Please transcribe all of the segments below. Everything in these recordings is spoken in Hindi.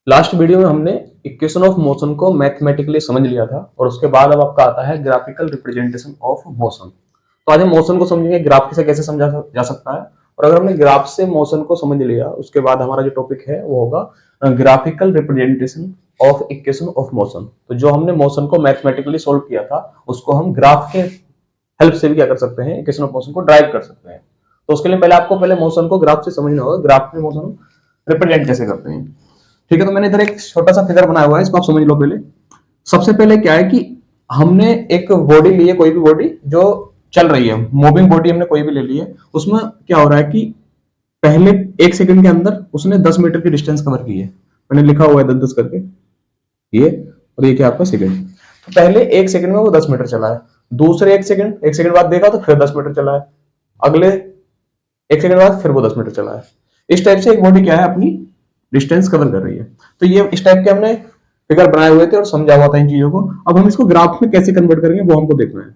लास्ट वीडियो में हमने इक्वेशन ऑफ मोशन को मैथमेटिकली समझ लिया था और उसके बाद अब आपका आता है ग्राफिकल रिप्रेजेंटेशन ऑफ मोशन। तो आज हम मोशन को समझेंगे ग्राफ से कैसे समझा जा सकता है। और अगर हमने ग्राफ से मोशन को समझ लिया उसके बाद हमारा जो टॉपिक है वो होगा graphical representation of equation of motion. तो जो हमने मोशन को मैथमेटिकली सोल्व किया था उसको हम ग्राफ के हेल्प से भी क्या कर सकते हैं, इक्वेशन ऑफ मोशन को ड्राइव कर सकते हैं। तो उसके लिए पहले आपको पहले मोशन को ग्राफ से समझना होगा, ग्राफ में मोशन रिप्रेजेंट कैसे करते हैं। ठीक है, तो मैंने इधर एक छोटा सा फिगर बनाया हुआ है, इसको आप समझ लो। पहले सबसे पहले क्या है कि हमने एक बॉडी ली है, कोई भी बॉडी जो चल रही है, मूविंग बॉडी हमने कोई भी ले ली है। उसमें क्या हो रहा है कि पहले 1 सेकंड के अंदर उसने 10 मीटर की डिस्टेंस कवर की है। मैंने लिखा हुआ है 10 10 करके ये, और ये क्या आपका सेकंड। तो पहले 1 सेकंड में वो 10 मीटर चला है, दूसरे 1 सेकंड बाद देखा तो फिर 10 मीटर चला है, अगले 1 सेकंड बाद फिर वो 10 मीटर चला है। इस टाइप से एक बॉडी क्या है अपनी डिस्टेंस कवर कर रही है। तो ये इस टाइप के हमने फिगर बनाए हुए थे और समझा हुआ था इन चीजों को। अब हम इसको ग्राफ में कैसे कन्वर्ट करेंगे वो हमको देखना है।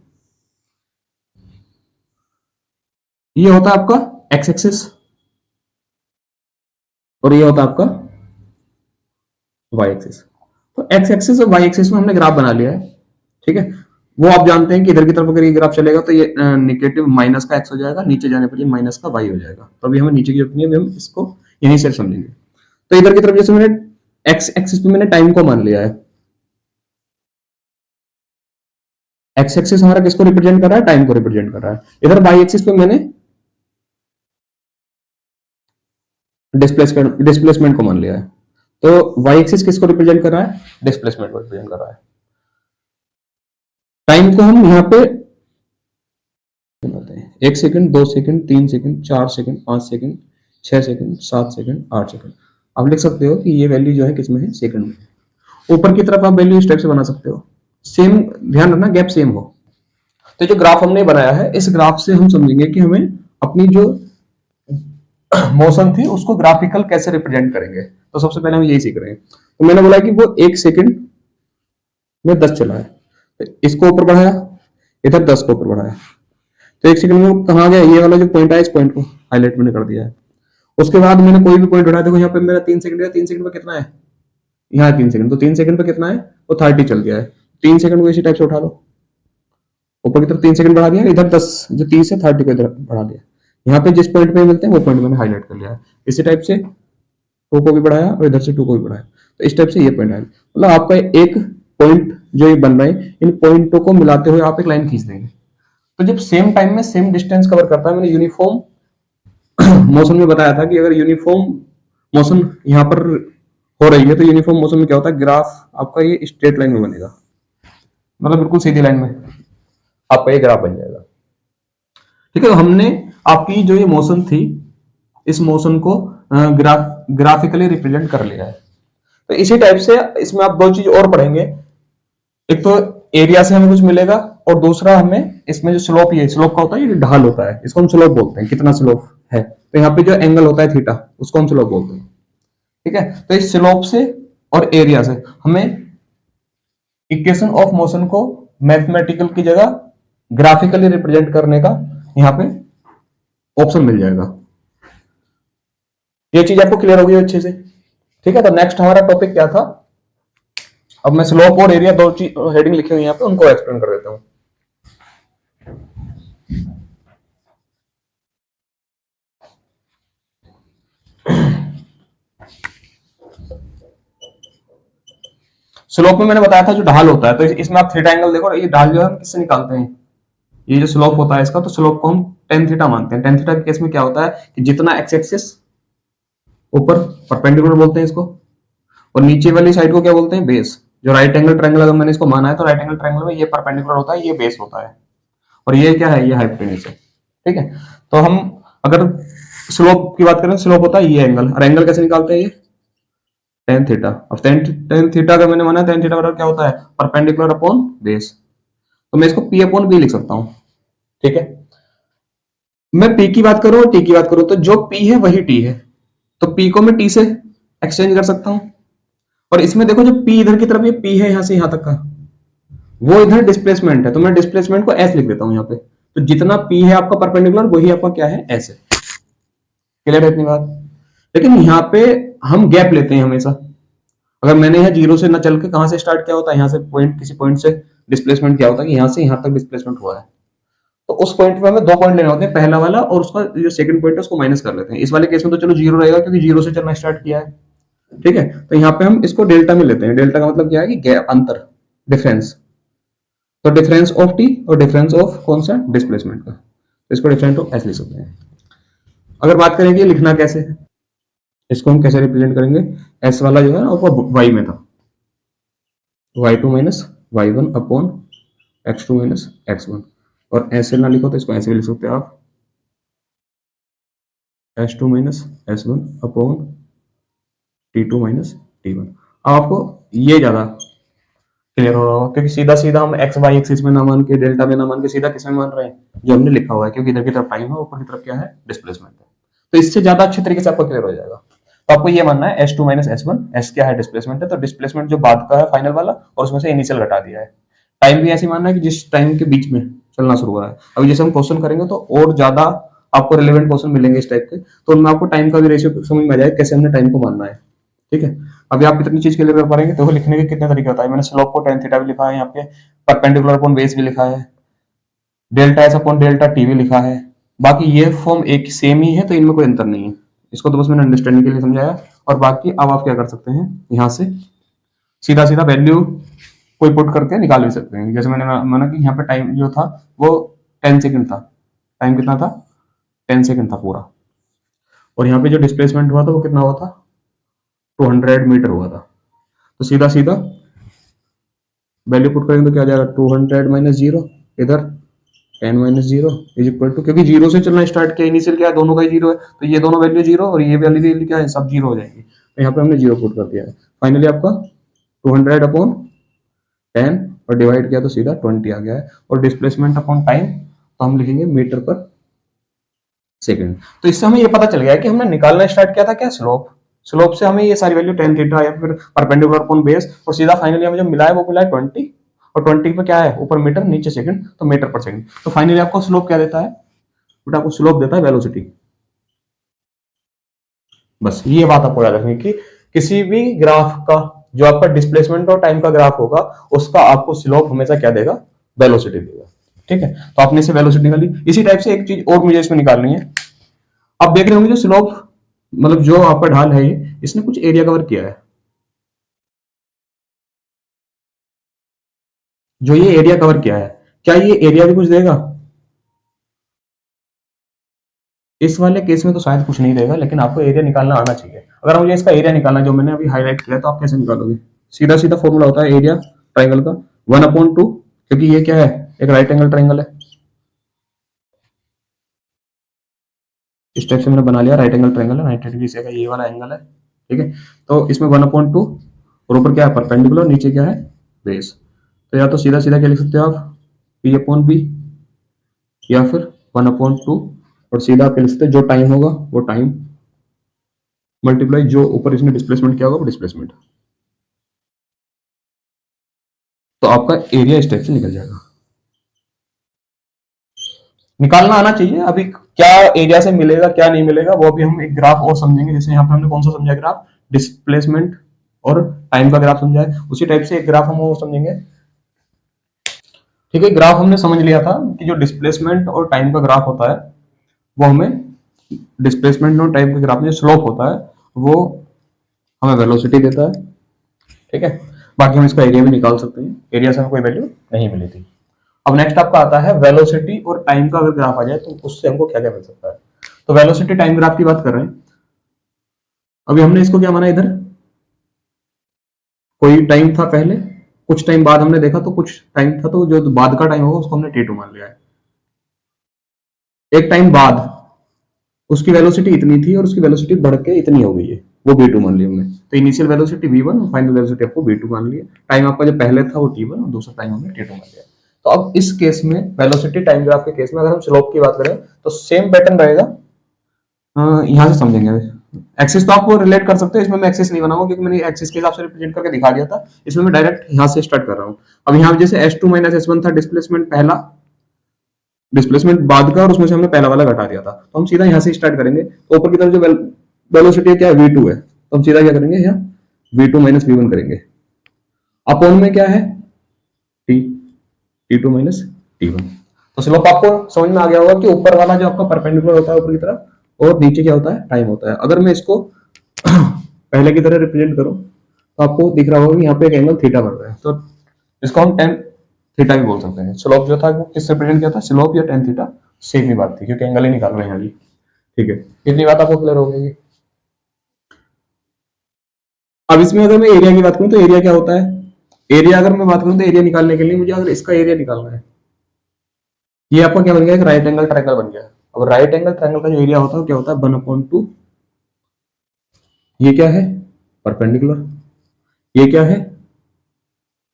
ये होता है आपका एक्स एक्सिस और ये होता है आपका वाई एक्सिस। तो एक्स एक्सिस और वाई एक्सिस में हमने ग्राफ बना लिया है। ठीक है, वो आप जानते हैं कि इधर की तरफ अगर ये ग्राफ चलेगा तो ये नेगेटिव माइनस का एक्स हो जाएगा, नीचे जाने पर ये माइनस का वाई हो जाएगा। तो अभी हमें नीचे की जरूरत नहीं है, अभी हम इसको यहीं से समझेंगे। तो इधर की तरफ जैसे मैंने एक्स एक्सिस पे मैंने टाइम को मान लिया है। एक्स एक्सिस हमारा किसको रिप्रेजेंट कर रहा है, टाइम को रिप्रेजेंट कर रहा है। इधर वाई एक्सिस पे मैंने डिस्प्लेसमेंट को मान लिया है। तो वाई एक्सिस किसको रिप्रेजेंट कर रहा है, डिस्प्लेसमेंट को रिप्रेजेंट कर रहा है। टाइम को हम यहाँ पे 1 second, 2 second, 3 second, 4 second, 5 second, 6 second, 7 second, 8 second आप लिख सकते हो कि ये वैल्यू जो है किसमें है, सेकंड में। ऊपर की तरफ आप वैल्यू इस टाइप से बना सकते हो, सेम ध्यान रखना गैप सेम हो। तो जो ग्राफ हमने बनाया है इस ग्राफ से हम समझेंगे कि हमें अपनी जो मोशन थी उसको ग्राफिकल कैसे रिप्रेजेंट करेंगे। तो सबसे पहले हम यही सीख रहे हैं। तो मैंने बोला कि वो 1 सेकंड में 10 चला है, तो इसको ऊपर बढ़ाया, इधर 10 को ऊपर बढ़ाया। तो 1 सेकंड में कहाँ गया, ये वाला जो पॉइंट है इस पॉइंट को हाईलाइट मैंने कर दिया है। उसके बाद मैंने कोई भी पॉइंट उठाया, देखो यहाँ पे मेरा 3 सेकंड है, 3 सेकंड पे कितना है, यहाँ 3 सेकंड, तो 3 सेकंड पे कितना है वो 30 चल गया है। 3 सेकंड को इसी टाइप से उठा लो, ऊपर की तरफ 3 सेकंड बढ़ा दिया, इधर 10 जो 30 है 30 को इधर बढ़ा दिया। यहाँ पे जिस पॉइंट पे मिलते हैं वो पॉइंट मैंने हाईलाइट कर लिया है। इसी टाइप से 2 को भी बढ़ाया और इधर से 2 को भी बढ़ाया। तो इस टाइप से ये पॉइंट आएगा, मतलब आपका एक पॉइंट जो ये बन रहा है इन पॉइंटों को मिलाते हुए आप एक लाइन खींच देंगे। तो जब सेम टाइम में सेम डिस्टेंस कवर करता है, मैंने यूनिफॉर्म मोशन में बताया था कि अगर यूनिफॉर्म मोशन यहाँ पर हो रही है तो यूनिफॉर्म मोशन में क्या होता है, ग्राफ आपका ये स्ट्रेट लाइन में बनेगा, मतलब बिल्कुल सीधी लाइन में आपका ये ग्राफ बन जाएगा। ठीक है, तो हमने आपकी जो ये मोशन थी इस मोशन को ग्राफिकली रिप्रेजेंट कर लिया है। तो इसी टाइप से इसमें आप दो चीज और पढ़ेंगे, एक तो एरिया से हमें कुछ मिलेगा और दूसरा हमें इसमें जो स्लोप, ये स्लोप का होता है, ये ढाल होता है, इसको हम स्लोप बोलते हैं, कितना स्लोप है। तो यहाँ पे जो एंगल होता है थीटा उसको हम स्लोप बोलते हैं। ठीक है, तो इस स्लोप से और एरिया से हमें इक्वेशन ऑफ मोशन को मैथमेटिकल की जगह ग्राफिकली रिप्रेजेंट करने का यहाँ पे ऑप्शन मिल जाएगा। ये चीज आपको क्लियर होगी अच्छे से। ठीक है, तो नेक्स्ट हमारा टॉपिक क्या था, अब मैं स्लोप और एरिया दो चीज हेडिंग लिखी हुई यहाँ पे उनको एक्सप्लेन कर देता हूँ। स्लोप में मैंने बताया था जो ढाल होता है, तो इसमें आप थीटा एंगल देखो, ये ढाल जो है किससे निकालते हैं, ये जो स्लोप होता है इसका, तो स्लोप को हम टेन थीटा मानते हैं। टेन थीटा के केस में क्या होता है कि जितना एक्स एक्सिस ऊपर परपेंडिकुलर बोलते हैं इसको, और नीचे वाली साइड को क्या बोलते हैं, बेस। जो राइट एंगल ट्रायंगल अगर मैंने इसको माना है तो राइट एंगल ट्रायंगल में ये परपेंडिकुलर होता है, ये बेस होता है, और ये क्या है, ये हाइपोटेन्यूज है। ठीक है, तो हम अगर स्लोप की बात करें, स्लोप होता है ये एंगल, और एंगल कैसे निकालते हैं, ये टेन थीटा। अब टेन थीटा का मैंने माना टेन थीटा बराबर क्या होता है, परपेंडिकुलर अपॉन बेस। तो मैं इसको पी अपॉन बी लिख सकता हूं। ठीक है, मैं पी की बात करूं और टी की बात करूं तो जो पी है वही टी है, तो पी को मैं टी से एक्सचेंज कर सकता हूं। और इसमें देखो जो पी इधर की तरफ ये पी है यहां से यहां तक का, वो इधर डिस्प्लेसमेंट है, तो मैं डिस्प्लेसमेंट को एस लिख देता हूं यहाँ पे। तो जितना पी है आपका परपेंडिकुलर वही आपका क्या है, एस है। क्लियर है इतनी बात। लेकिन यहाँ पे हम गैप लेते हैं हमेशा, अगर मैंने यहाँ जीरो से ना चल के कहाँ से स्टार्ट किया होता है, यहाँ से पॉइंट, किसी पॉइंट से डिस्प्लेसमेंट किया होता है कि यहाँ से यहाँ तक डिस्प्लेसमेंट हुआ है, तो उस पॉइंट पे हमें 2 पॉइंट लेने होते हैं, पहला वाला और उसका जो सेकंड पॉइंट है उसको माइनस कर लेते हैं। इस वाले केस में तो चलो जीरो रहेगा क्योंकि जीरो से चलना स्टार्ट किया है, ठीक है। तो यहाँ पे हम इसको डेल्टा में लेते हैं। डेल्टा का मतलब क्या है कि गैप, अंतर, डिफरेंस। तो डिफरेंस ऑफ टी और डिफरेंस ऑफ कौन सा, डिस्प्लेसमेंट का, तो इसको डिफरेंस ऑफ एस लिख सकते हैं। अगर बात करेंगे लिखना कैसे है, इसको हम कैसे रिप्रेजेंट करेंगे, एस वाला जो है ना वो वाई में था, y2 minus y1 upon x2 minus x1, और ऐसे ना लिखो तो इसको ऐसे भी लिख सकते हो आप, s2 minus s1 upon t2 minus t1। अब आपको ये ज्यादा क्लियर हो रहा होगा क्योंकि सीधा सीधा हम एक्स वाई एक्सिस में ना मान के, डेल्टा में ना मान के, सीधा किस में मान रहे हैं, जो हमने लिखा हुआ है, क्योंकि इधर की तरफ टाइम है, ऊपर की तरफ क्या है, डिस्प्लेसमेंट है। तो इससे ज्यादा अच्छी तरीके से आपको क्लियर हो जाएगा। तो आपको ये मानना है s2 माइनस s1, s क्या है, डिस्प्लेसमेंट है, तो डिस्प्लेसमेंट जो बाद का है फाइनल वाला, और उसमें से इनिशियल घटा दिया है। टाइम भी ऐसे मानना है कि जिस टाइम के बीच में चलना शुरू हो रहा है। अभी जैसे हम क्वेश्चन करेंगे तो और ज्यादा आपको रिलेवेंट क्वेश्चन मिलेंगे इस टाइप के, तो उनमें आपको टाइम का भी रेशियो समझ में आ जाएगा कैसे हमने टाइम को मानना है, ठीक है। अभी आप इतनी चीज क्लियर कर पाएंगे तो लिखने के कितने तरीके होता है। मैंने स्लोप को tan थीटा भी लिखा है, यहाँ पे परपेंडिकुलर अपॉन बेस भी लिखा है, delta S upon delta T भी लिखा है। बाकी ये फॉर्म एक सेम ही है, तो इनमें कोई अंतर नहीं है। इसको तो बस मैंने अंडरस्टैंडिंग के लिए समझाया। और बाकी अब आप क्या कर सकते हैं, यहाँ से सीधा सीधा वैल्यू कोई पुट करके निकाल भी सकते हैं। जैसे मैंने माना कि यहाँ पे टाइम जो था वो 10 सेकंड था, टाइम कितना था, 10 सेकंड था पूरा, और यहाँ पे जो डिस्प्लेसमेंट हुआ था वो कितना हुआ था, 200 मीटर हुआ था। तो सीधा सीधा वैल्यू पुट करेंगे तो क्या आ जाएगा, 200 माइनस जीरो, इधर 10 minus zero is equal to, क्योंकि जीरो से चलना स्टार्ट किया, इनिशियल क्या है, दोनों का ही जीरो है, तो ये दोनों वैल्यू जीरो और ये वैल्यू क्या है, सब जीरो हो जाएंगी। तो यहाँ पे हमने जीरो पुट कर दिया है। फाइनली आपका 200 अपॉन 10 और डिवाइड किया तो सीधा 20 आ गया है। और डिस्प्लेसमेंट अपॉन टाइम तो हम लिखेंगे मीटर पर सेकंड। तो इससे हमें ये पता चल गया है कि हमने निकालना स्टार्ट किया था क्या, स्लोप। स्लोप से हमें ये सारी वैल्यू tan थीटा या फिर परपेंडिकुलर अपॉन बेस, और सीधा फाइनली हमें जो मिला है वो मिला है 20, और 20 पे क्या है, ऊपर मीटर नीचे सेकंड, तो मीटर पर सेकंड। तो फाइनली आपको स्लोप क्या देता है बेटा, आपको स्लोप देता है वेलोसिटी। बस ये बात आपको याद रखनी कि किसी भी ग्राफ का जो आपका डिस्प्लेसमेंट और टाइम का ग्राफ होगा उसका आपको स्लोप हमेशा क्या देगा, वेलोसिटी देगा, ठीक है। तो आपने इसे वेलोसिटी निकाली। इसी टाइप से एक चीज और मुझे इसमें निकालनी है। आप देख रहे होंगे जो स्लोप, मतलब जो आपका ढाल है ये, इसने कुछ एरिया कवर किया है। जो ये एरिया कवर किया है, क्या ये एरिया भी कुछ देगा, इस वाले केस में तो शायद कुछ नहीं देगा, लेकिन आपको एरिया निकालना आना चाहिए। अगर मुझे इसका एरिया निकालना जो मैंने अभी हाईलाइट किया, तो आप कैसे निकालोगे, सीधा सीधा फॉर्मूला होता है एरिया ट्राइंगल का 1/2, क्योंकि ये क्या है, एक राइट एंगल ट्राइंगल है। इस टाइप से मैंने बना लिया, राइट एंगल ट्राइंगल है, 90 डिग्री से का ये वाला एंगल है, ठीक है। तो इसमें 1/2 और ऊपर क्या है, परपेंडिकुलर, नीचे क्या है, बेस। तो या तो सीधा सीधा क्या लिख सकते हो आप, पी अपॉन बी, या फिर 1/2, और सीधा आप लिख सकते हो जो टाइम होगा वो टाइम मल्टीप्लाई जो ऊपर इसने डिस्प्लेसमेंट किया होगा वो डिस्प्लेसमेंट। तो आपका एरिया इस टाइप से निकल जाएगा। निकालना आना चाहिए। अभी क्या एरिया से मिलेगा क्या नहीं मिलेगा वो अभी हम एक ग्राफ और समझेंगे। जैसे यहाँ पे हमने कौन सा समझा ग्राफ, डिस्प्लेसमेंट और टाइम का ग्राफ समझा है, उसी टाइप से एक ग्राफ हम वो समझेंगे, ठीक है। ग्राफ हमने समझ लिया था कि जो डिस्प्लेसमेंट और टाइम का ग्राफ होता है वो हमें, डिस्प्लेसमेंट और टाइम के ग्राफ में स्लोप होता है वो हमें वेलोसिटी देता है, ठीक है। बाकी हम इसका एरिया भी निकाल सकते हैं, एरिया से हमें कोई वैल्यू नहीं मिली थी। अब नेक्स्ट आपका आता है वेलोसिटी और टाइम का अगर ग्राफ आ जाए तो उससे हमको क्या क्या मिल सकता है। तो वेलोसिटी टाइम ग्राफ की बात कर रहे हैं। अभी हमने इसको क्या माना, इधर कोई टाइम था पहले, कुछ टाइम बाद हमने देखा तो कुछ टाइम था, तो जो बाद का टाइम होगा उसको हमने t2 मान लिया है। एक टाइम बाद उसकी वेलोसिटी इतनी थी और उसकी वेलोसिटी बढ़ के इतनी हो गई है, वो v2 मान लिया हमने। तो इनिशियल वेलोसिटी v1 और फाइनल वेलोसिटी आपको v2 मान लिया। टाइम आपका जो पहले था वो t1 और दूसरा टाइम हमने t2 मान लिया। तो अब इस केस में वेलोसिटी टाइम ग्राफ के केस में अगर हम स्लोप की बात करें तो सेम पैटर्न रहेगा। यहाँ से समझेंगे। एक्सिस तो आप रिलेट कर सकते हो, इसमें मैं एक्सिस नहीं बनाऊंगा क्योंकि मैंने एक्सिस के हिसाब से रिप्रेजेंट करके दिखा दिया था। इसमें मैं डायरेक्ट यहाँ से स्टार्ट कर रहा हूँ। अब यहाँ जैसे s2 माइनस s1 था, डिस्प्लेसमेंट पहला, डिस्प्लेसमेंट बाद का, और उसमें से हमने पहला वाला घटा दिया था, तो हम सीधा यहाँ से स्टार्ट करेंगे। तो ऊपर की तरफ जो वेलोसिटी क्या है, v2 है, तो हम सीधा क्या करेंगे, यहाँ v2 माइनस v1 करेंगे। अपॉन में क्या है, t, t2 माइनस t1। तो स्लोप आपको समझ में आ गया होगा कि ऊपर वाला जो आपका परपेंडिकुलर होता है ऊपर की तरफ और नीचे क्या होता है, टाइम होता है। अगर मैं इसको पहले की तरह रिप्रेजेंट करूं तो आपको दिख रहा होगा कि यहाँ पे एक एंगल थीटा बन रहा है, तो इसको हम टेन थीटा भी बोल सकते हैं। स्लोप जो था वो किससे रिप्रेजेंट किया था, स्लोप या टेन थीटा, सेम ही बात थी क्योंकि एंगल ही निकाल रहे हैं अभी। ठीक है, इतनी बात आपको क्लियर हो गई। अब इसमें अगर मैं एरिया की बात करूं तो एरिया क्या होता है, एरिया अगर मैं बात करूं तो एरिया निकालने के लिए मुझे अगर इसका एरिया निकालना है, ये आपका क्या बन गया, एक राइट एंगल ट्रायंगल बन गया। अब राइट एंगल ट्रायंगल का जो एरिया होता है क्या होता है, 1/2, ये क्या है, परपेंडिकुलर, ये क्या है,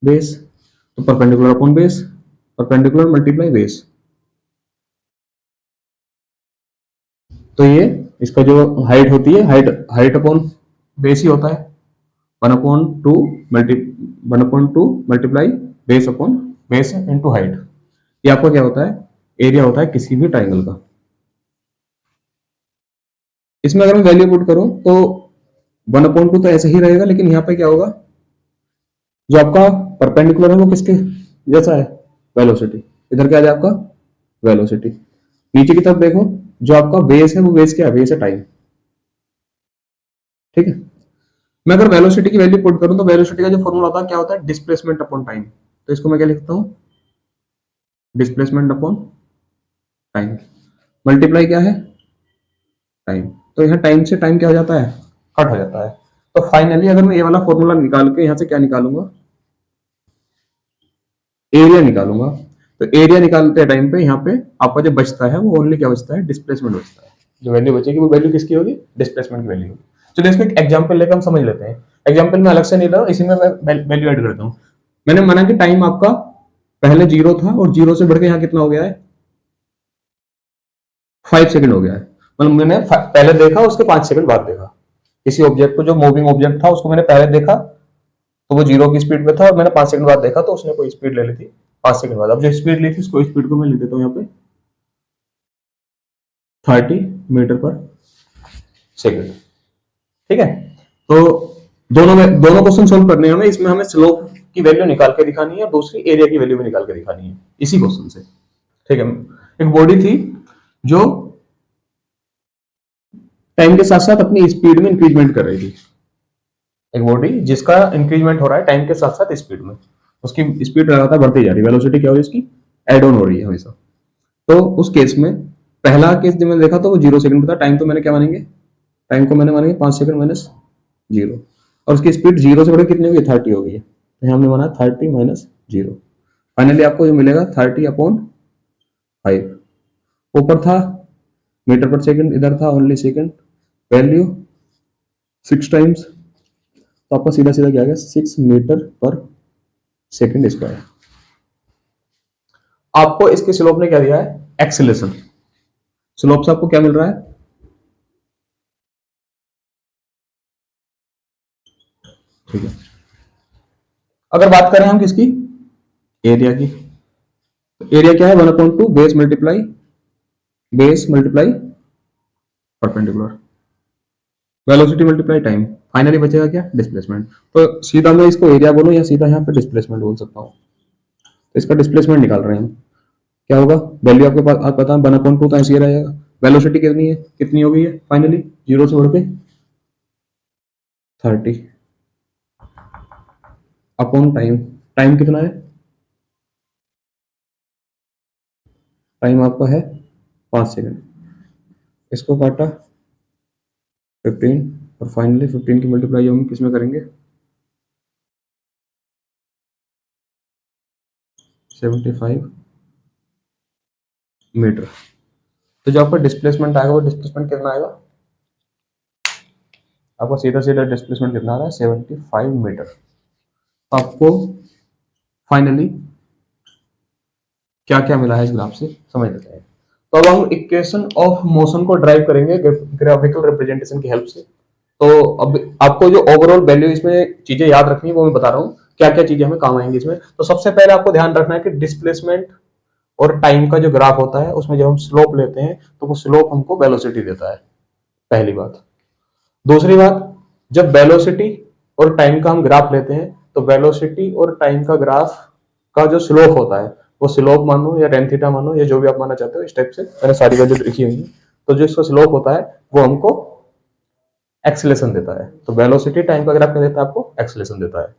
बेस। तो perpendicular upon base, perpendicular multiply base, तो ये इसका जो हाइट होती है, हाइट हाइट अपॉन बेस ही होता है, 1/2 multi 1/2 multiply base upon base into height. ये आपका क्या होता है, एरिया होता है किसी भी ट्राइंगल का। इसमें अगर मैं वैल्यू पुट करूं तो 1/2 तो ऐसे ही रहेगा, लेकिन यहाँ पे क्या होगा, जो आपका परपेंडिकुलर है वो किसके जैसा है, वेलोसिटी। इधर क्या आ जाए आपका, वेलोसिटी। नीचे की तरफ देखो, जो आपका बेस है वो बेस क्या है, बेस है टाइम। ठीक है, मैं अगर वेलोसिटी की वैल्यू पुट करूं तो वेलोसिटी का जो फॉर्मूला होता है क्या होता है, डिस्प्लेसमेंट अपॉन टाइम। तो इसको मैं क्या लिखता हूं, डिस्प्लेसमेंट अपॉन टाइम, मल्टीप्लाई क्या है, टाइम। तो यहाँ टाइम से टाइम क्या हो जाता है, कट हो जाता है। तो फाइनली अगर मैं ये वाला फॉर्मूला निकाल के यहाँ से क्या निकालूंगा, एरिया निकालूंगा। तो एरिया निकालते टाइम पे यहाँ पे आपका जो बचता है वो ओनली क्या बचता है, डिस्प्लेसमेंट बचता है। जो वैल्यू बचेगी वो वैल्यू किसकी होगी, डिस्प्लेसमेंट की वैल्यू होगी। चलिए इसको एक एग्जांपल लेकर हम समझ लेते हैं। एग्जांपल में अलग से नहीं ले रहा हूं, इसी में मैं वैल्यू ऐड करता हूँ। मैंने माना कि टाइम आपका पहले 0 था और 0 से बढ़ के यहाँ कितना हो गया है, 5 सेकंड हो गया है। मतलब मैंने पहले देखा, उसके 5 सेकंड बाद देखा। किसी ऑब्जेक्ट को, जो मूविंग ऑब्जेक्ट था उसको मैंने पहले देखा तो वो 0 की स्पीड में था, और मैंने 5 सेकंड बाद देखा तो उसने कोई स्पीड ले ली थी 5 सेकंड बाद। अब जो स्पीड ली थी उसको स्पीड को मैं लिख देता हूँ यहाँ पे 30 मीटर पर सेकंड। ठीक है, तो दोनों क्वेश्चन सोल्व करने हैं हमें। इसमें हमें स्लोप की वैल्यू निकाल के दिखानी है, दूसरी एरिया की वैल्यू भी निकाल के दिखानी है इसी क्वेश्चन से। ठीक है, एक बॉडी थी जो टाइम के साथ साथ अपनी स्पीड में इंक्रीजमेंट कर रही थी। एक बॉडी जिसका इंक्रीजमेंट हो रहा है टाइम के साथ साथ स्पीड में, उसकी स्पीड लगातार बढ़ती जा रही है, वेलोसिटी क्या हो रही है उसकी, एड ऑन हो रही है हमेशा। तो उस केस में पहला केस जब मैंने देखा तो वो 0 सेकंड पे था। टाइम तो मैंने क्या मानेंगे, टाइम को मैंने मानेंगे 5 सेकंड माइनस 0, और उसकी स्पीड 0 से बढ़कर कितनी होगी, 30 हो गई है। तो हमने माना 30 माइनस 0। फाइनली आपको जो मिलेगा 30/5। ऊपर था मीटर पर सेकंड, इधर था ओनली सेकंड, वैल्यू 6 टाइम्स, तो आपका सीधा सीधा क्या आ गया, 6 मीटर पर सेकंड स्क्वायर। आपको इसके स्लोप ने क्या दिया है, एक्सीलरेशन। स्लोप से आपको क्या मिल रहा है, ठीक है। अगर बात करें हम किसकी, एरिया की, तो एरिया क्या है, 1/2 base multiply perpendicular, velocity multiply time, finally बचेगा क्या, डिस्प्लेसमेंट। तो सीधा मैं इसको एरिया बोलूं या सीधा यहाँ पे डिस्प्लेसमेंट बोल सकता हूँ। तो इसका डिस्प्लेसमेंट निकाल रहे हैं हम, क्या होगा, वैल्यू आपके पास आप पता है 1/2 तो ऐसे ही रहेगा। वेलोसिटी कितनी है, कितनी हो गई है फाइनली, 0 से बढ़ के 30 अपॉन टाइम। टाइम कितना है, टाइम आपका है 5 सेकंड, इसको काटा 15, और फाइनली 15 की मल्टीप्लाई हम किस में करेंगे, 75 मीटर। तो जो आपका डिस्प्लेसमेंट आएगा वो डिस्प्लेसमेंट कितना आएगा, आपको सीधा सीधा डिस्प्लेसमेंट कितना आ रहा है, 75 मीटर। आपको फाइनली क्या क्या मिला है इस ग्राफ से समझ लेते हैं। तो अब हम इक्वेशन ऑफ मोशन को ड्राइव करेंगे ग्राफिकल रिप्रेजेंटेशन की हेल्प से। तो अब आपको जो ओवरऑल वैल्यू इसमें चीजें याद रखनी है वो मैं बता रहा हूँ, क्या क्या चीजें हमें काम आएंगी इसमें। तो सबसे पहले आपको ध्यान रखना है कि डिस्प्लेसमेंट और टाइम का जो ग्राफ होता है उसमें जब हम स्लोप लेते हैं तो वो स्लोप हमको वेलोसिटी देता है, पहली बात। दूसरी बात, जब वेलोसिटी और टाइम का हम ग्राफ लेते हैं, तो वेलोसिटी और टाइम का ग्राफ का जो स्लोप होता है, वो स्लोप मानो या टेन थीटा मानो या जो भी आप मानना चाहते हो, इस टाइप से मैंने सारी वैल्यू लिखी हुई है। तो जो इसका स्लोप होता है वो हमको एक्सेलेरेशन देता है। तो वेलोसिटी टाइम का ग्राफ क्या देता है आपको, एक्सेलेरेशन देता है।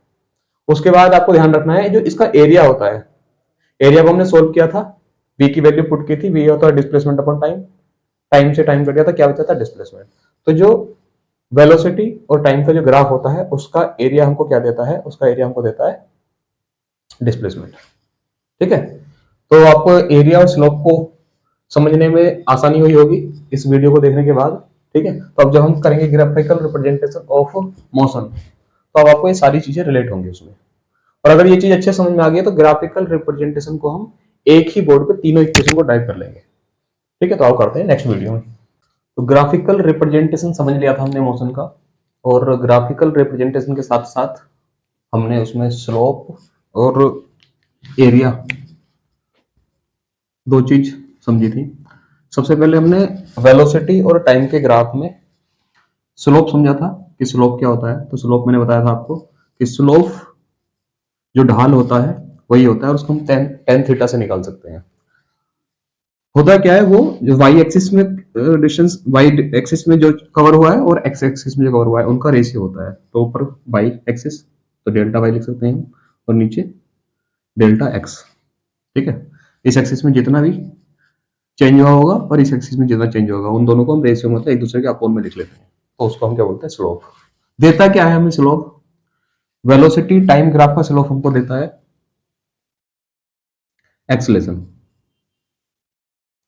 उसके बाद आपको ध्यान रखना है जो इसका एरिया होता है, एरिया को हमने सोल्व किया था, v की वैल्यू पुट की थी, v होता है डिस्प्लेसमेंट अपॉन टाइम, टाइम से टाइम कट गया था, क्या बचा था, डिस्प्लेसमेंट। तो जो वेलोसिटी और टाइम का जो ग्राफ होता है उसका एरिया हमको क्या देता है, उसका एरिया हमको देता है डिस्प्लेसमेंट। ठीक है, तो आपको एरिया और स्लोप को समझने में आसानी हुई होगी इस वीडियो को देखने के बाद। ठीक है, तो अब जब हम करेंगे ग्राफिकल रिप्रेजेंटेशन ऑफ मोशन, तो अब आपको ये सारी चीजें रिलेट होंगी उसमें। और अगर ये चीज अच्छे समझ में आ गई तो ग्राफिकल रिप्रेजेंटेशन को हम एक ही बोर्ड पे तीनों इक्वेशन को ड्राइव कर लेंगे। ठीक है, तो आओ करते हैं नेक्स्ट वीडियो में। तो ग्राफिकल रिप्रेजेंटेशन समझ लिया था हमने मोशन का, और ग्राफिकल रिप्रेजेंटेशन के साथ साथ हमने उसमें स्लोप और एरिया दो चीज समझी थी। सबसे पहले हमने वेलोसिटी और टाइम के ग्राफ में स्लोप समझा था कि स्लोप क्या होता है। तो स्लोप मैंने बताया था आपको कि स्लोप जो ढाल होता है वही होता है, और उसको हम टेन थीटा से निकाल सकते हैं। होता क्या है, वो जो वाई एक्सिस में डिस्टेंस, वाई एक्सिस में जो कवर हुआ है और एक्स एक्सिस में जो कवर हुआ है उनका रेशियो होता है। तो ऊपर वाई एक्सिस तो डेल्टा वाई लिख सकते हैं हम, और नीचे डेल्टा एक्स। ठीक है, इस एक्सिस में जितना भी चेंज हुआ होगा और इस एक्सिस में जितना चेंज होगा, उन दोनों को हम रेशियो मतलब एक दूसरे के अपोन में लिख लेते हैं। तो उसको हम क्या बोलते हैं, स्लोप। देता क्या है हमें स्लोप, वेलोसिटी टाइम ग्राफ का स्लोप हमको देता है एक्सेलेरेशन।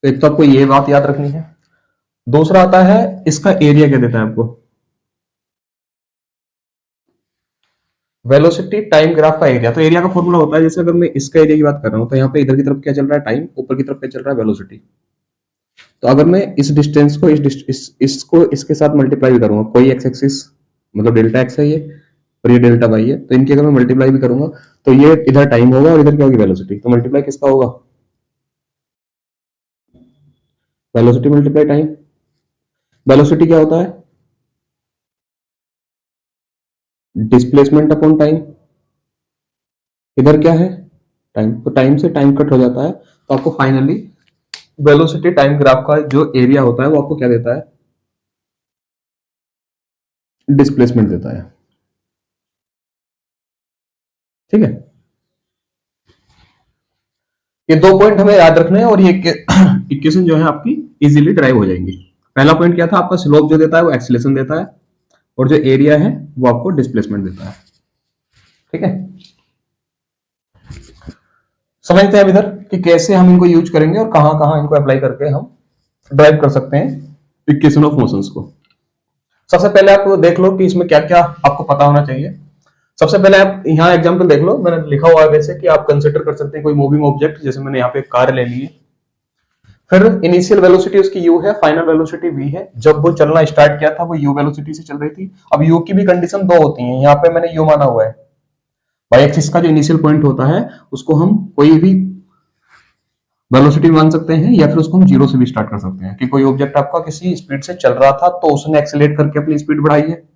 तो एक तो आपको ये बात याद रखनी है। दूसरा आता है इसका एरिया क्या देता है आपको, वेलोसिटी टाइम ग्राफ का एरिया। तो एरिया का फॉर्मूला होता है, जैसे अगर मैं इसका एरिया की बात कर रहा हूं तो यहाँ पे इधर की तरफ क्या चल रहा है, टाइम, ऊपर की तरफ क्या चल रहा है, वेलोसिटी। तो अगर मैं इस डिस्टेंस को इसको इसके साथ मल्टीप्लाई भी करूंगा, कोई एक्स एक्सिस मतलब डेल्टा एक्स है ये, और ये डेल्टा वाई है, तो इनकी अगर मैं मल्टीप्लाई भी करूंगा तो ये इधर टाइम होगा और इधर क्या होगी, वेलोसिटी। तो मल्टीप्लाई किसका होगा, वेलोसिटी मल्टीप्लाई टाइम। वेलोसिटी क्या होता है, डिस्प्लेसमेंट अपॉन टाइम। इधर क्या है, टाइम। तो टाइम से टाइम कट हो जाता है, तो आपको फाइनली वेलोसिटी टाइम ग्राफ का जो एरिया होता है वो आपको क्या देता है, डिस्प्लेसमेंट देता है। ठीक है, ये दो पॉइंट हमें याद रखने हैं, और ये इक्वेशन जो है आपकी इजीली ड्राइव हो जाएंगी। पहला पॉइंट क्या था, आपका स्लोप जो देता है वो एक्सीलरेशन देता है, और जो एरिया है वो आपको डिस्प्लेसमेंट देता है। ठीक है, समझते हैं अब इधर कि कैसे हम इनको यूज करेंगे और कहां कहां इनको अप्लाई करके हम ड्राइव कर सकते हैं इक्वेशन ऑफ मोशंस को। सबसे पहले आप देख लो कि इसमें क्या क्या आपको पता होना चाहिए। सबसे पहले आप यहाँ एग्जांपल देख लो, मैंने लिखा हुआ है वैसे कि आप कंसिडर कर सकते हैं कोई मूविंग ऑब्जेक्ट, जैसे मैंने यहाँ पे कार ले ली है, फिर इनिशियल वेलोसिटी उसकी u है, फाइनल वेलोसिटी v है। जब वो चलना स्टार्ट किया था वो u वेलोसिटी से चल रही थी। अब u की भी कंडीशन दो होती है, यहाँ पे मैंने u माना हुआ है, y एक्सिस का जो इनिशियल पॉइंट होता है उसको हम कोई भी वेलोसिटी मान सकते हैं, या फिर उसको हम जीरो से भी स्टार्ट कर सकते हैं कि कोई ऑब्जेक्ट आपका किसी स्पीड से चल रहा था तो उसने एक्सेलेरेट करके अपनी स्पीड बढ़ाई है।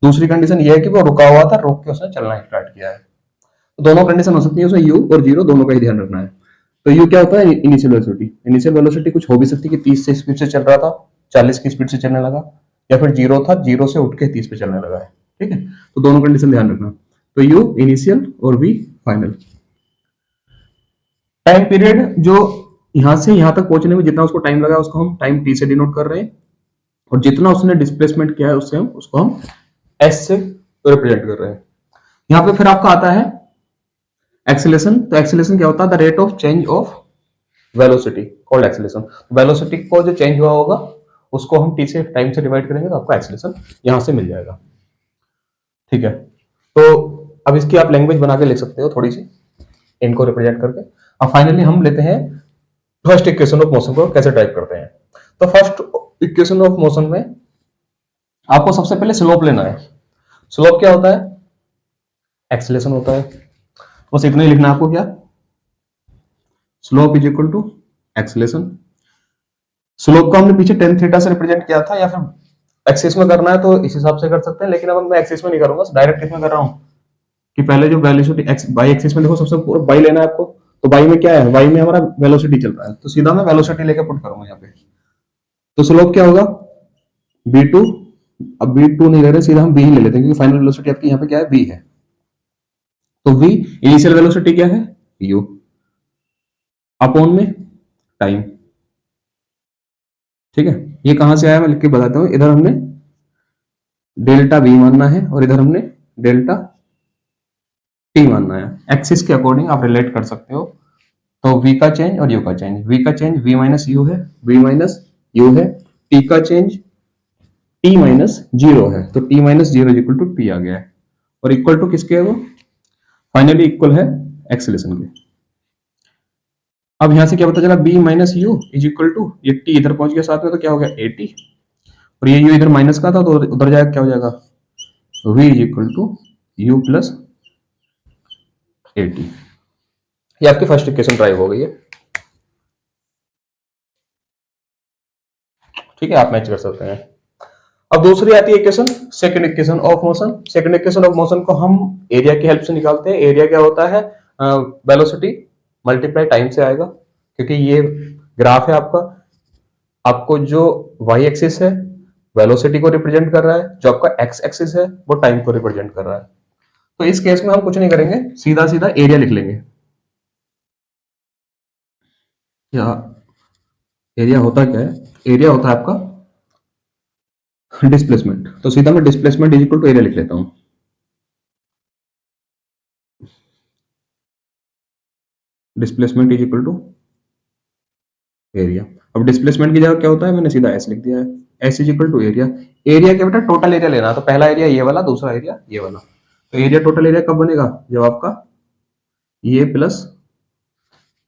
दूसरी कंडीशन ये है कि वो रुका हुआ था, रोक के उसने चलना स्टार्ट किया है। तो दोनों कंडीशन हो सकती है, उसमें u और जीरो दोनों का ही ध्यान रखना है। तो u क्या होता है, इनिशियल वेलोसिटी। इनिशियल वेलोसिटी कुछ हो भी सकती है कि 30 से स्पीड से चल रहा था, 40 की स्पीड से चलने लगा, या फिर जीरो था, जीरो से उठ के 30 पे चलने लगा है। ठीक है, तो दोनों कंडीशन ध्यान रखना। तो u इनिशियल और v फाइनल। टाइम पीरियड जो यहां से यहां तक पहुंचने में जितना उसको टाइम लगा उसको हम टाइम t से डिनोट कर रहे हैं, और जितना उसने डिस्प्लेसमेंट किया है उससे हम उसको हम s से रिप्रेजेंट कर रहे हैं। यहाँ पे फिर आपका आता है एक्सेलेरेशन। तो एक्सेलेरेशन क्या होता है, the rate of change of velocity called acceleration. Velocity को जो चेंज हुआ होगा उसको हम टी से टाइम से डिवाइड करेंगे तो आपको एक्सेलेरेशन यहां से मिल जाएगा। ठीक है, तो अब इसकी आप लैंग्वेज बना के लिख सकते हो थोड़ी सी, इनको रिप्रेजेंट करके। अब फाइनली हम लेते हैं फर्स्ट इक्वेशन ऑफ मोशन को कैसे ड्राइव करते हैं। तो फर्स्ट इक्वेशन ऑफ मोशन में आपको सबसे पहले स्लोप लेना है। स्लोप क्या होता है, एक्सेलेरेशन होता है। बस इतना ही लिखना है आपको, क्या, slope is equal to acceleration. Slope को हमने पीछे टेन थीटा से रिप्रेजेंट किया था, या फिर एक्सिस में करना है तो इस हिसाब से कर सकते हैं, लेकिन अब मैं एक्सिस में नहीं करूंगा, डायरेक्ट किस में कर रहा हूँ कि पहले जो वेलोसिटी एक्स बाई एक्सिस में देखो, सबसे पूरा बाई लेना है आपको। तो बाई में क्या है, बाई में हमारा वेलोसिटी चल रहा है, तो सीधा मैं वेलोसिटी लेके पुट करूंगा यहाँ पे। तो स्लोप क्या होगा, b2। अब b2 नहीं ले रहे, सीधा हम b ही ले लेते हैं, क्योंकि फाइनल वेलोसिटी आपकी यहाँ पे क्या है, b है। तो v इनिशियल वेलोसिटी क्या है, u, अपॉन में टाइम। ठीक है, ये कहां से आया मैं लिख के बताता हूँ। इधर हमने डेल्टा v मानना है और इधर हमने डेल्टा t मानना है। एक्सिस के अकॉर्डिंग आप रिलेट कर सकते हो। तो v का चेंज और u का चेंज, v का चेंज v माइनस यू है, v माइनस यू है। t का चेंज t माइनस जीरो है, तो t minus zero equal to t आ गया है। और इक्वल टू किसके है वो, फाइनली इक्वल है एक्सेलेरेशन के। अब यहां से क्या पता चला, b minus u is equal to, ये t इधर पहुंच गया साथ में, तो क्या हो गया at, और ये u इधर माइनस का था तो उधर जाएगा, क्या हो जाएगा, v is equal to u plus at। ये आपकी फर्स्ट इक्वेशन ड्राइव हो गई है। ठीक है, आप मैच कर सकते हैं। अब दूसरी आती है equation, second equation of motion. Second equation of motion को हम एरिया की हेल्प से निकालते हैं। एरिया क्या होता है, वेलोसिटी मल्टीप्लाई टाइम से आएगा, क्योंकि ये ग्राफ है आपका, आपको जो वाई एक्सिस है वेलोसिटी को रिप्रेजेंट कर रहा है, जो आपका एक्स एक्सिस है वो टाइम को रिप्रेजेंट कर रहा है। तो इस केस में हम कुछ नहीं करेंगे, सीधा सीधा एरिया लिख लेंगे। या एरिया होता क्या है, एरिया होता है आपका डिस्प्लेसमेंट। तो सीधा मैं displacement is equal to area लिख लेता हूं। Displacement is equal to area. अब डिस्प्लेसमेंट की जगह क्या होता है, मैंने सीधा एस लिख दिया है, s is equal to area. Area क्या बेटा, टोटल एरिया लेना, तो पहला एरिया ये वाला, दूसरा एरिया ये वाला। तो एरिया टोटल एरिया कब बनेगा, जब आपका ये प्लस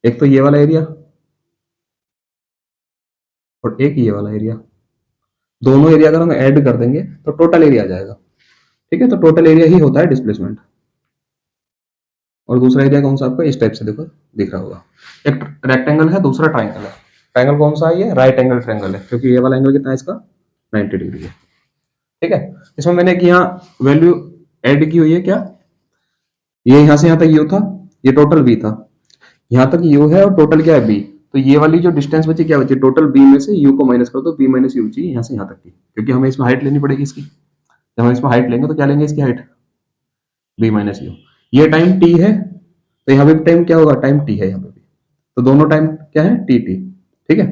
एक तो ये वाला एरिया और एक ये वाला एरिया, दोनों एरिया अगर हम ऐड कर देंगे तो टोटल एरिया आ जाएगा। ठीक है, तो टोटल एरिया ही होता है डिस्प्लेसमेंट। और दूसरा एरिया कौन सा आपका, इस टाइप से देखो दिख रहा होगा, एक रेक्टेंगल है, दूसरा ट्राइंगल है। ट्राइंगल कौन सा है, ये राइट एंगल ट्राइंगल है, क्योंकि ये वाला एंगल कितना है इसका, 90 डिग्री है। ठीक है, इसमें मैंने एक यहाँ वैल्यू ऐड की हुई है, क्या, ये यहां से यहां तक यू था, ये टोटल बी था, यहां तक यू है और टोटल क्या है बी। तो ये वाली जो डिस्टेंस बची क्या बची, टोटल बी में से यू को माइनस कर दो, बी माइनस यू चाहिए यहाँ से यहाँ तक की, क्योंकि हमें इसमें हाइट लेनी पड़ेगी इसकी। जब हम इसमें हाइट लेंगे तो क्या लेंगे, इसकी हाइट बी माइनस यू। ये टाइम टी है, तो यहाँ पे टाइम क्या होगा, टाइम टी है यहाँ पे भी, तो दोनों टाइम क्या है, टी टी। ठीक है,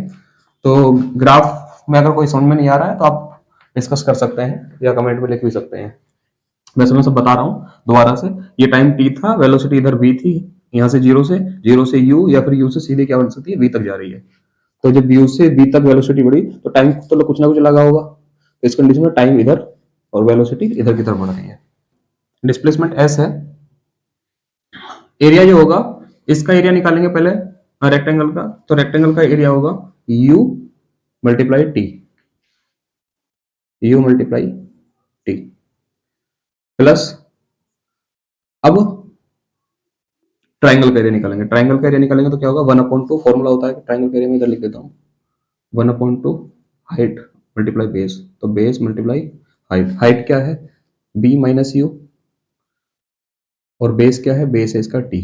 तो ग्राफ में अगर कोई समझ में नहीं आ रहा है तो आप डिस्कस कर सकते हैं या कमेंट में लिख भी सकते हैं। वैसे मैं सब बता रहा हूँ दोबारा से। ये टाइम टी था, वेलोसिटी इधर v थी, यहाँ से जीरो से u, या फिर u से सीधे क्या बन सकती है, v तक जा रही है। तो जब u से v तक वेलोसिटी बढ़ी तो टाइम तो कुछ ना कुछ लगा होगा, तो इस कंडीशन में टाइम इधर और वेलोसिटी इधर की तरफ बढ़ रही है। डिस्प्लेसमेंट s है। एरिया जो होगा, इसका एरिया निकालेंगे पहले रेक्टेंगल का, तो रेक्टेंगल का एरिया होगा u multiply T, u multiply T plus, अब ट्राइंगल का एरिया निकालेंगे। ट्राइंगल का एरिया निकालेंगे तो क्या होगा, 1/2 फॉर्मूला होता है ट्राइंगल का एरिया में, इधर लिख देता हूँ 1/2 हाइट मल्टीप्लाई बेस, तो बेस मल्टीप्लाई हाइट। हाइट क्या है, बी माइनस यू, और बेस क्या है, बेस है इसका टी।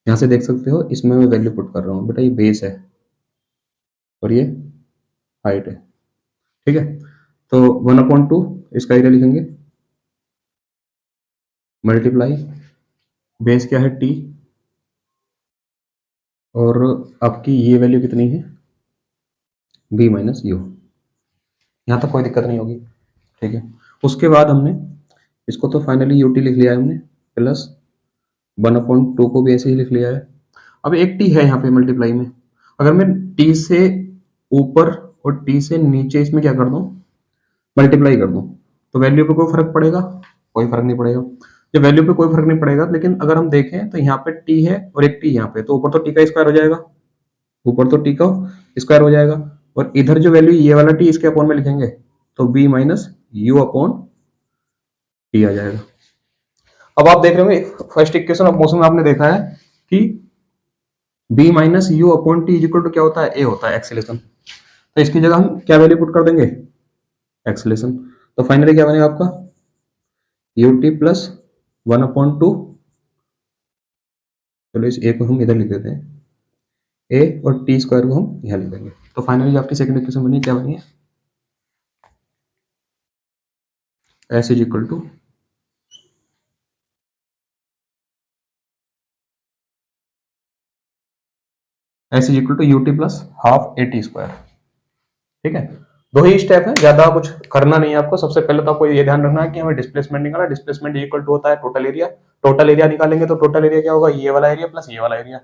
यहाँ से देख सकते हो, इसमें मैं वैल्यू पुट कर रहा हूँ बेटा, ये बेस है और ये हाइट है। ठीक है, तो 1/2 इसका एरिया लिखेंगे मल्टीप्लाई बेस क्या है टी, और आपकी ये वैल्यू कितनी है, बी माइनस यू। यहाँ तक कोई दिक्कत नहीं होगी। ठीक है, उसके बाद हमने इसको तो फाइनली यूटी लिख लिया है हमने, प्लस 1/2 को भी ऐसे ही लिख लिया है। अब एक टी है यहाँ पे मल्टीप्लाई में, अगर मैं टी से ऊपर और टी से नीचे इसमें क्या कर दूं, मल्टीप्लाई कर दूं, तो वैल्यू पे कोई फर्क पड़ेगा, कोई फर्क नहीं पड़ेगा। जब वैल्यू पे कोई फर्क नहीं पड़ेगा, लेकिन अगर हम देखें तो यहाँ पे टी है और एक टी यहाँ पे, तो ऊपर तो टी का स्क्वायर हो जाएगा, ऊपर तो टी का स्क्वायर हो जाएगा, और इधर जो वैल्यू ये वाला टी इसके अपॉन में लिखेंगे, तो B minus you upon T आ जाएगा। अब आप देख रहे हो फर्स्ट इक्वेशन ऑफ मोशन में आपने देखा है कि b minus you upon t is equal to क्या होता है, ए होता है एक्सीलरेशन। तो इसकी जगह हम क्या वैल्यू पुट कर देंगे, एक्सलेशन। तो फाइनली क्या बनेगा आपका ut प्लस 1/2, चलो इस ए को हम इधर लिख देते हैं, ए और टी स्क्वायर को हम यहाँ लिख देंगे। तो फाइनली आपकी सेकंड इक्वेशन बनी, क्या बनी है, s is equal to s is equal to u t plus half a t square. ठीक है, दो ही स्टेप है, ज्यादा कुछ करना नहीं है आपको। सबसे पहले तो आपको ये ध्यान रखना है कि हमें डिस्प्लेसमेंट निकालना है। डिस्प्लेसमेंट इक्वल टू होता है टोटल एरिया। टोटल एरिया निकालेंगे तो टोटल एरिया क्या होगा, ये वाला एरिया प्लस ये वाला एरिया।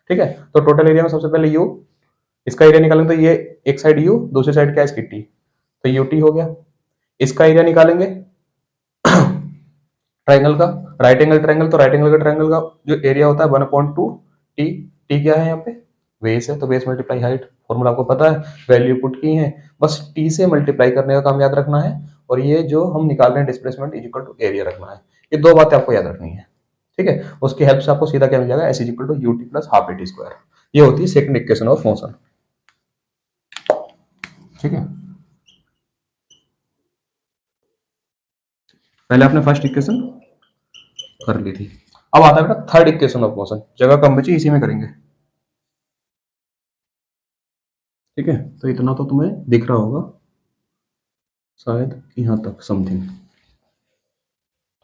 ठीक है, तो टोटल एरिया में सबसे पहले यू, इसका एरिया निकालेंगे तो ये एक साइड यू, दूसरी साइड क्या है इसकी टी, तो यू टी हो गया। इसका एरिया निकालेंगे ट्राइंगल का, राइट एंगल ट्राइंगल, तो राइट एंगल का ट्राइंगल का जो एरिया होता है 1/2 टी। टी क्या है यहाँ पे, बेस है, तो बेस मल्टीप्लाई हाइट, फॉर्मूला आपको पता है, वैल्यू पुट की है, बस टी से मल्टीप्लाई करने का काम याद रखना है। और ये जो हम निकाल रहे हैं displacement is equal to area रखना है। ये दो बातें आपको याद रखनी है। ठीक है, उसकी हेल्प से आपको सीधा क्या मिल जाएगा, s is equal to u t plus half a t square. ये होती है सेकंड इक्वेशन ऑफ मोशन। ठीक है, पहले आपने फर्स्ट इक्वेशन कर ली थी। अब आता है बेटा थर्ड इक्वेशन ऑफ मोशन, जगह कम बची, इसी में करेंगे। ठीक है, तो इतना तो तुम्हें दिख रहा होगा शायद, यहाँ तक समथिंग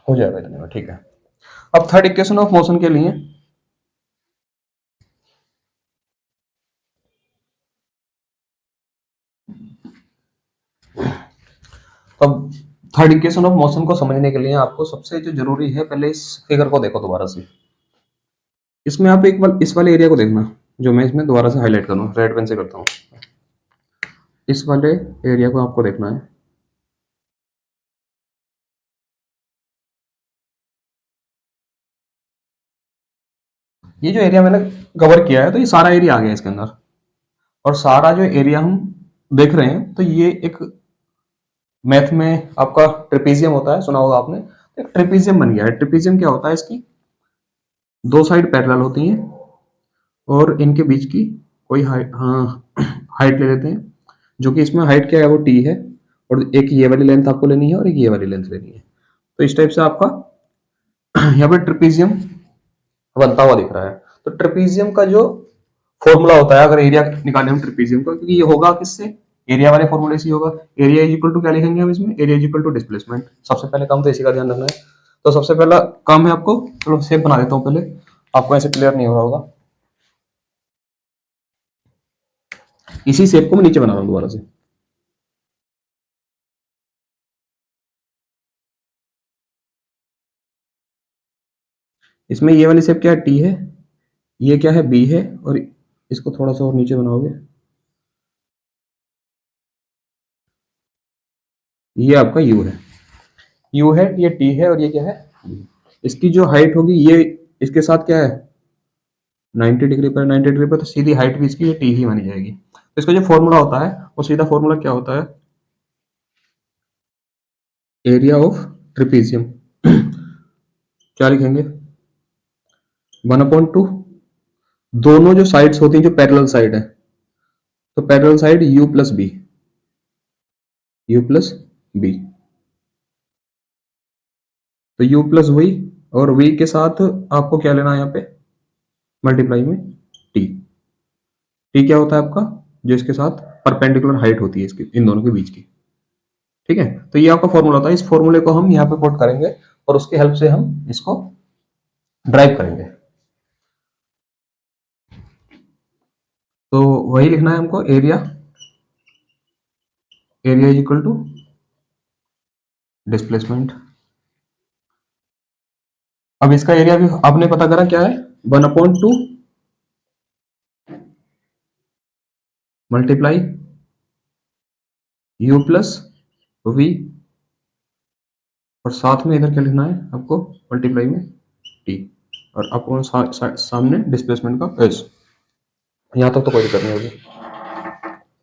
हो जाएगा इतने में। ठीक है, अब थर्ड इक्वेशन ऑफ मोशन के लिए अब थर्ड इक्वेशन ऑफ मोशन को समझने के लिए आपको सबसे जो जरूरी है, पहले इस फिगर को देखो दोबारा से। इसमें आप एक बार इस वाले एरिया को देखना, जो मैं इसमें दोबारा से हाईलाइट करूँ, रेड पेन से करता हूँ। इस वाले एरिया को आपको देखना है। ये जो एरिया मैंने कवर किया है, तो ये सारा एरिया आ गया इसके अंदर। और सारा जो एरिया हम देख रहे हैं, तो ये एक मैथ में आपका ट्रेपेजियम होता है, सुना होगा आपने। एक ट्रेपेजियम बन गया है। ट्रेपेजियम क्या होता है, इसकी दो साइड पैरेलल होती हैं और इनके बीच की कोई हाइट, हाँ हाइट ले लेते हैं, जो कि इसमें हाइट क्या है, वो टी है। और एक ये वाली लेंथ आपको लेनी है और एक ये वाली लेंथ लेनी है। तो इस टाइप से आपका यहाँ पे ट्रेपेजियम बनता हुआ दिख रहा है। तो ट्रेपेजियम का जो फॉर्मूला होता है, अगर एरिया निकाले हम ट्रेपेजियम का, क्योंकि ये होगा किससे, एरिया वाले फॉर्मूले से होगा। एरिया इज इक्वल टू क्या लिखेंगे हम इसमें, area is equal to displacement. सबसे पहले काम तो इसी का ध्यान रखना है। तो सबसे पहला काम है आपको, चलो शेप बना देता हूँ पहले, आपको ऐसे क्लियर नहीं हो रहा होगा। इसी शेप को मैं नीचे बना रहा हूँ दोबारा से। इसमें ये वाली शेप क्या है, टी है, ये क्या है, बी है, और इसको थोड़ा सा और नीचे बनाओगे, ये आपका यू है। यू है, ये टी है, और ये क्या है, इसकी जो हाइट होगी ये इसके साथ क्या है 90 डिग्री पर, 90 डिग्री पर, तो सीधी हाइट भी इसकी ये टी ही मानी जाएगी। तो इसका जो फॉर्मूला होता है, वो सीधा फॉर्मूला क्या होता है, एरिया ऑफ ट्रिपीजियम क्या लिखेंगे, 1/2, दोनों जो साइड्स होती हैं, जो पैरेलल साइड है, तो parallel side u plus b, u plus b, तो यू प्लस वी, और वी के साथ आपको क्या लेना है यहाँ पे, मल्टीप्लाई में टी। टी क्या होता है आपका, जो इसके साथ परपेंडिकुलर हाइट होती है इसकी, इन दोनों के बीच की। ठीक है, तो ये आपका फॉर्मूला होता है। इस फॉर्मूले को हम यहाँ पे पुट करेंगे और उसकी हेल्प से हम इसको ड्राइव करेंगे। तो वही लिखना है हमको, area, area is equal to displacement. अब इसका एरिया भी आपने पता करा क्या है, 1/2 मल्टीप्लाई यू प्लस वी, और साथ में इधर क्या लिखना है आपको, मल्टीप्लाई में टी, और अपॉन सामने डिस्प्लेसमेंट का एस। यहां तक तो कोई दिक्कत नहीं होगी,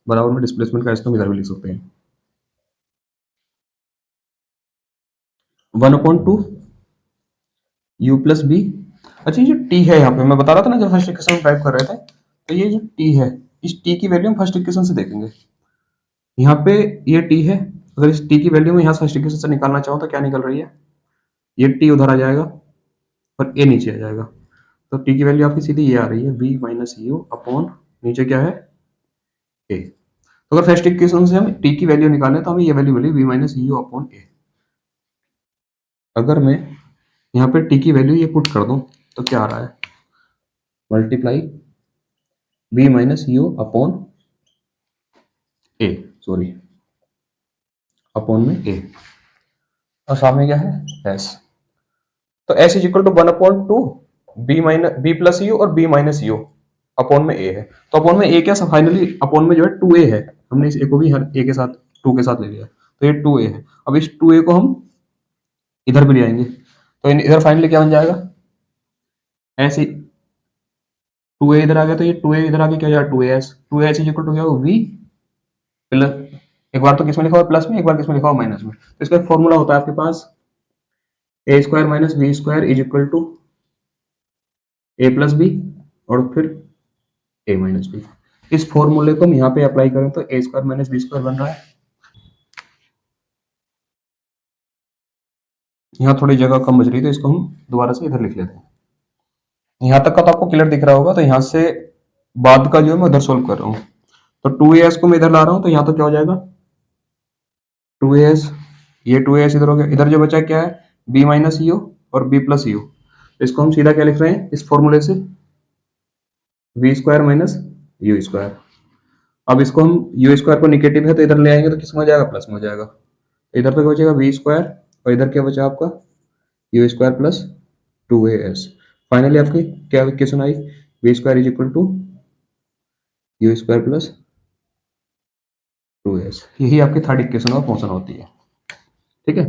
बराबर में डिस्प्लेसमेंट का एस तो इधर भी लिख सकते हैं, 1/2 यू प्लस बी। अच्छा, ये जो टी है यहाँ पे मैं बता रहा था ना, जब फर्स्ट इक्वेशन टाइप कर रहे थे, तो ये जो टी है, इस टी की वैल्यू हम फर्स्ट इक्वेशन से देखेंगे। यहाँ पे ये टी है, अगर इस टी की वैल्यू में यहाँ फर्स्ट इक्वेशन से निकालना चाहो तो क्या निकल रही है, ये टी उधर आ जाएगा और ए नीचे आ जाएगा, तो टी की वैल्यू आपकी सीधी ये आ रही है v माइनस यू अपॉन नीचे क्या है ए। तो अगर फर्स्ट इक्वेशन से हम टी की वैल्यू निकालें तो हमें ये वैल्यू मिली v minus you upon A. अगर मैं यहाँ पे टी की वैल्यू ये पुट कर दूं तो क्या आ रहा है, multiply v minus you upon a, sorry upon में ए, और सामने क्या है एस। तो s is equal to 1/2 b minus b plus u और बी माइनस यू अपॉन में ए है। तो अपॉन में ए क्या, फाइनली अपॉन में जो है 2a है, हमने इस ए को भी हर ए के साथ 2 के साथ ले लिया, तो ये 2a है। अब इस 2a को हम इधर भी ले आएंगे, तो इधर फाइनली क्या बन जाएगा, ऐसे 2a इधर आ गया, तो ये 2a इधर आ गया, क्या हो जाएगा 2as इज इक्वल टू क्या होगा v प्लस, एक बार तो किसमें लिखा हुआ प्लस में, एक बार किसमें लिखा हुआ माइनस में, तो इसका फॉर्मूला होता है आपके पास A square minus B square is equal to A plus B और फिर ए माइनस बी। इस फॉर्मूले को हम यहाँ पे अप्लाई करें तो ए स्क्वायर माइनस बी स्क्वायर बन रहा है। यहाँ थोड़ी जगह कम बच रही है तो इसको हम दोबारा से इधर लिख लेते हैं। यहाँ तक का तो आपको क्लियर दिख रहा होगा, तो यहाँ से बाद का जो है मैं उधर सोल्व कर रहा हूँ। तो 2as को मैं इधर ला रहा हूँ, तो यहाँ तो क्या हो जाएगा 2as, ये 2as इधर हो गया, इधर जो बचा क्या है b माइनस यू और b प्लस यू, इसको हम सीधा क्या लिख रहे हैं इस फॉर्मूले से v square minus you square. अब इसको हम यू स्क्वायर को निगेटिव है तो इधर ले आएंगे तो किस में हो जाएगा, प्लस में हो जाएगा, इधर तो क्या बचेगा v स्क्वायर और इधर क्या बचा आपका you square plus 2as। Finally आपकी क्या इक्वेशन आई, v square is equal to u square plus 2as। यही आपकी थर्ड इक्वेशन ऑफ मोशन होती है। ठीक है,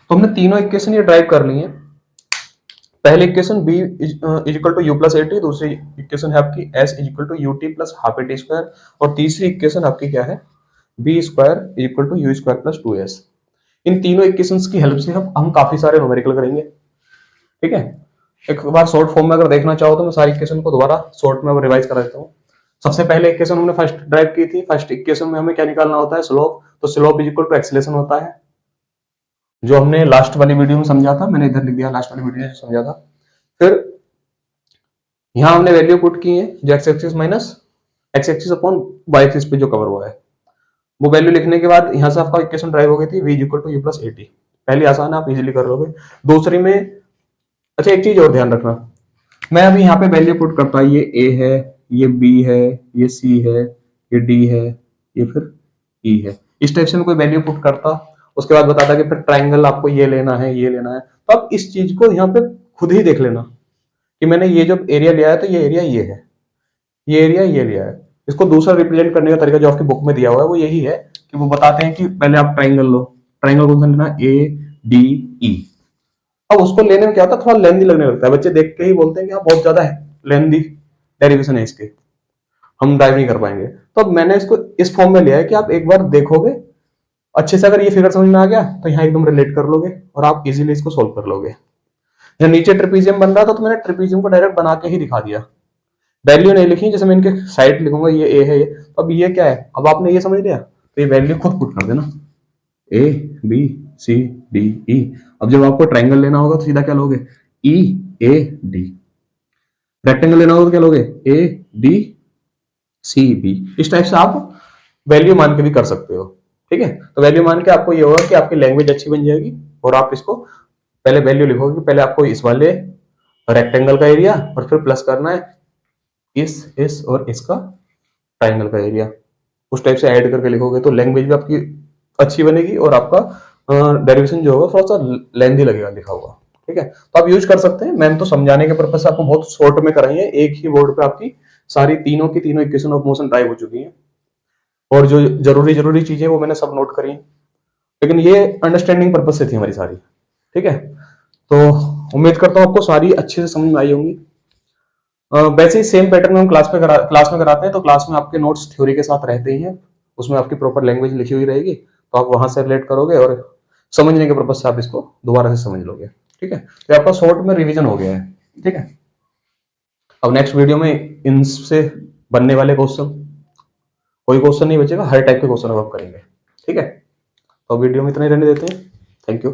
तो हमने तीनों इक्वेशन ये ड्राइव कर ली हैं। पहली equation b is equal to u plus a t, दूसरी इक्वेशन है आपकी s is equal to u t plus half a t square, और तीसरी इक्वेशन आपकी क्या है b square is equal to u square plus 2s। इन तीनों इक्वेशंस की हेल्प से हम काफी सारे न्यूमेरिकल करेंगे। ठीक है, एक बार शॉर्ट फॉर्म में अगर देखना चाहो तो मैं सारी इक्वेशन को दोबारा शॉर्ट में रिवाइज कर देता हूँ। सबसे पहले इक्वेशन हमने फर्स्ट ड्राइव की थी, फर्स्ट इक्वेशन में हमें क्या निकालना होता है स्लोप, तो slope is equal to acceleration होता है, जो हमने लास्ट वाली वीडियो में समझा था, मैंने इधर लिख दिया लास्ट वाली वीडियो में समझा था। फिर यहाँ हमने वैल्यू पुट की है जो x axis minus x axis upon y axis पे जो कवर हुआ है, वो वैल्यू लिखने के बाद यहाँ से आपका इक्वेशन ड्राइव हो गई थी v equal to u plus a t. पहली आसान है, आप इजीली कर लोगे। दूसरी में अच्छा एक चीज और ध्यान रखना, मैं अभी यहाँ पे वैल्यू पुट करता, ये a है, ये b है, ये c है, ये d है, ये फिर e है, इस टाइप से मैं कोई वैल्यू पुट करता, उसके बाद बताता कि फिर ट्राइंगल आपको ये लेना है ये लेना है, तो आप इस चीज को यहाँ पे खुद ही देख लेना कि मैंने ये जो एरिया लिया है तो ये एरिया ये है, ये एरिया ये लिया है। इसको दूसरा रिप्रेजेंट करने का तरीका जो आपकी बुक में दिया हुआ है वो यही है कि वो बताते हैं कि पहले आप ट्राइंगल लो, ट्राइंगल कौन सा लेना ए डी ई। अब उसको लेने में क्या होता है थोड़ा लेंदी लगने लगता है, बच्चे देख के ही बोलते हैं कि हाँ बहुत ज्यादा है लेंदी डेरिवेशन है इसके, हम ड्राइव नहीं कर पाएंगे। तो अब मैंने इसको इस फॉर्म में लिया है कि आप एक बार देखोगे अच्छे से, अगर ये फिगर समझ में आ गया तो यहाँ एकदम रिलेट कर लोगे और आप इजीली इसको सोल्व कर लोगे। यहाँ नीचे ट्रिपीजियम बन रहा था तो मैंने ट्रिपीजियम को डायरेक्ट बना के ही दिखा दिया, वैल्यू नहीं लिखी, जैसे मैं इनके साइड लिखूंगा ये ए है ये, तो अब ये क्या है, अब आपने ये समझ लिया तो ये वैल्यू खुद पुट कर देना A B C D E. अब जब आपको ट्राइंगल लेना होगा तो सीधा क्या लोगे ई ए डी, रेक्टेंगल लेना होगा तो क्या लोगे ए डी सी बी। इस टाइप से आप वैल्यू मान के भी कर सकते हो। ठीक है, तो वैल्यू मान के आपको ये होगा कि आपकी लैंग्वेज अच्छी बन जाएगी और आप इसको पहले वैल्यू लिखोगे, पहले आपको इस वाले रेक्टेंगल का एरिया और फिर प्लस करना है इस और इसका ट्राइंगल का एरिया, उस टाइप से ऐड करके लिखोगे तो लैंग्वेज भी आपकी अच्छी बनेगी और आपका डेरिवेशन जो होगा थोड़ा सा लेंदी लगेगा लिखा हुआ। ठीक है, तो आप यूज कर सकते हैं, मैंने तो समझाने के पर्पज से आपको बहुत शॉर्ट में कराई है, एक ही बोर्ड पे आपकी सारी तीनों की तीनों इक्वेशन ऑफ मोशन ड्राइव हो चुकी हैं और जो जरूरी जरूरी चीजें वो मैंने सब नोट करी, लेकिन ये अंडरस्टैंडिंग पर्पज से थी हमारी सारी। ठीक है, तो उम्मीद करता हूँ आपको सारी अच्छे से समझ में आई होंगी। वैसे ही सेम पैटर्न हम क्लास में कराते हैं, तो क्लास में आपके नोट्स थ्योरी के साथ रहते ही हैं, उसमें आपकी प्रॉपर लैंग्वेज लिखी हुई रहेगी, तो आप वहां से रिलेट करोगे और समझने के पर्पज से आप इसको दोबारा से समझ लोगे। ठीक है, तो आपका शॉर्ट में रिवीजन हो गया है। ठीक है, अब नेक्स्ट वीडियो में इनसे बनने वाले क्वेश्चन कोई क्वेश्चन नहीं बचेगा, हर टाइप के क्वेश्चन अब हम करेंगे। ठीक है, तो वीडियो में इतना ही रहने देते हैं। Thank you.